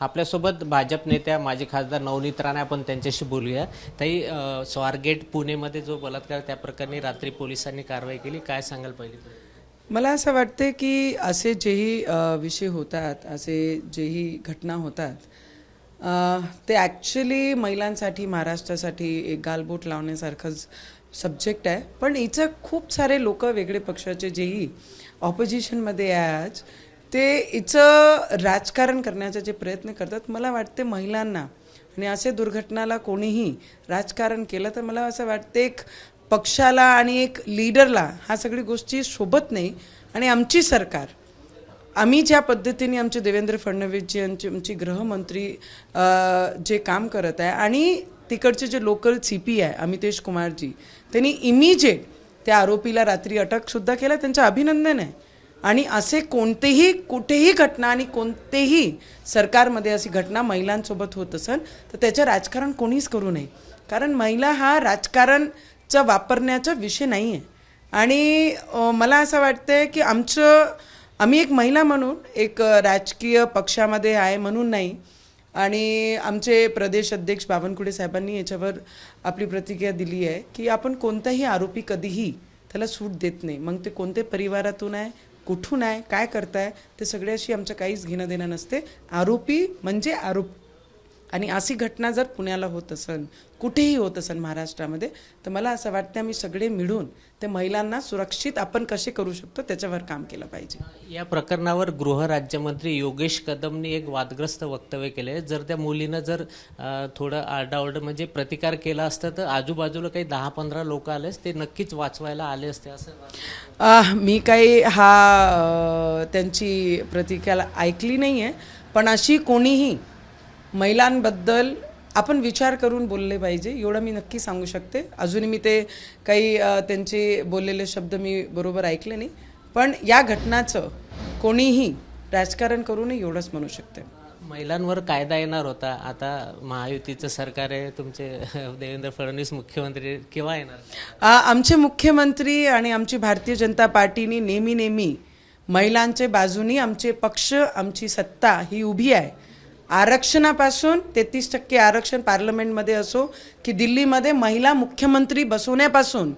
आपल्यासोबत भाजप नेत्या माजी खासदार नवनीत राणे, आपण त्यांच्याशी बोलूया. ताई, स्वारगेट पुणेमध्ये जो बलात्कार त्या प्रकरणी रात्री पोलिसांनी कारवाई केली, काय सांगाल पहिली? मला असं वाटतं की असे जेही विषय होतात, असे जेही घटना होतात, ते ॲक्च्युली महिलांसाठी, महाराष्ट्रासाठी एक गालबोट लावण्यासारखंच सब्जेक्ट आहे. पण इथं खूप सारे लोक वेगळे पक्षाचे जेही ऑपोजिशनमध्ये आहे आज, ते इथं राजकारण करण्याचा जे प्रयत्न करतात, मला वाटते महिलांना आणि असे दुर्घटनाला कोणीही राजकारण केलं तर मला असं वाटतं एक पक्षाला आणि एक लीडरला हा सगळी गोष्टी शोभत नाही. आणि आमची सरकार, आम्ही ज्या पद्धतीने आमचे देवेंद्र फडणवीसजी आमची गृहमंत्री जे काम करत आहे आणि तिकडचे जे लोकल CP आहे अमितेश कुमारजी, त्यांनी इमिजिएट त्या आरोपीला रात्री अटकसुद्धा केला, त्यांचं अभिनंदन आहे. आणि असे कोणतेही कुठेही घटना आणि कोणतेही सरकारमध्ये अशी घटना महिलांसोबत होत असेल तर त्याचं राजकारण कोणीच करू नये, कारण महिला हा राजकारणचा वापरण्याचा विषय नाही आहे. आणि मला असं वाटतं की आम्ही एक महिला म्हणून एक राजकीय पक्षामध्ये आहे म्हणून नाही, आणि आमचे प्रदेश अध्यक्ष बावनकुळे साहेबांनी याच्यावर आपली प्रतिक्रिया दिली आहे की आपण कोणताही आरोपी कधीही त्याला सूट देत नाही. मग ते कोणते परिवारातून आहे, कुठून आहे, काय करताय, ते सगळ्याशी आमचं काहीच घेणं देणं नसते. आरोपी म्हणजे आरोप. आणि अशी घटना जर पुण्याला होत असेल, कुठेही होत असेल महाराष्ट्रामध्ये, तर मला असं वाटतं आम्ही सगळे मिळून त्या महिलांना सुरक्षित आपण कसे करू शकतो त्याच्यावर काम केलं पाहिजे. या प्रकरणावर गृहराज्यमंत्री योगेश कदमनी एक वादग्रस्त वक्तव्य केले. जर त्या मुलीनं जर थोडं आरडाओरड म्हणजे प्रतिकार केला असता तर आजूबाजूला काही 10-15 लोक आलेच, ते नक्कीच वाचवायला आले असते असं. मी काही त्यांची प्रतिक्रिया ऐकली नाही आहे, पण अशी कोणीही महिलांबद्दल आपण विचार करून बोलले पाहिजे एवढं मी नक्की सांगू शकते. अजूनही मी ते काही त्यांचे बोललेले शब्द मी बरोबर ऐकले नाही, पण या घटनाचं कोणीही राजकारण करू नये एवढंच म्हणू शकते. महिलांवर कायदा येणार होता, आता महायुतीचं सरकार आहे, तुमचे देवेंद्र फडणवीस मुख्यमंत्री, केव्हा येणार? आमचे मुख्यमंत्री आणि आमची भारतीय जनता पार्टीनी नेहमी महिलांच्या बाजूनी आमचे पक्ष, आमची सत्ता ही उभी आहे. आरक्षणापासून 33% आरक्षण पार्लमेंटमध्ये असो की दिल्लीमध्ये महिला मुख्यमंत्री बसवण्यापासून,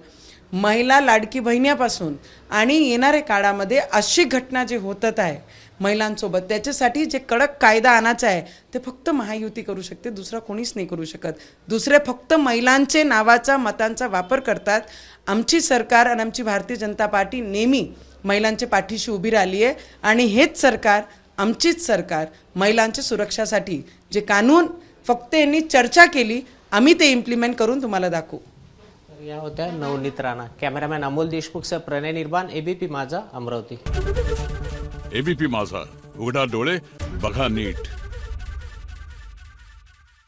महिला लाडकी बहिण्यापासून, आणि येणाऱ्या काळामध्ये अशी घटना जे होतात आहे महिलांसोबत, त्याच्यासाठी जे कडक कायदा आणायचा आहे ते फक्त महायुती करू शकते, दुसरा कोणीच नाही करू शकत. दुसरे फक्त महिलांचे नावाचा, मतांचा वापर करतात. आमची सरकार आणि आमची भारतीय जनता पार्टी नेहमी महिलांच्या पाठीशी उभी राहिली आहे. आणि हेच सरकार, आमचीच सरकार महिलांच्या सुरक्षासाठी जे कानून फक्त यांनी चर्चा केली, आम्ही ते इम्प्लिमेंट करून तुम्हाला दाखवू. या होत्या नवनीत राणा. कॅमेरामॅन अमोल देशमुखसह प्रणय निर्बाण, ABP माझा, अमरावती. ABP माझा, उघडा डोळे बघा नीट.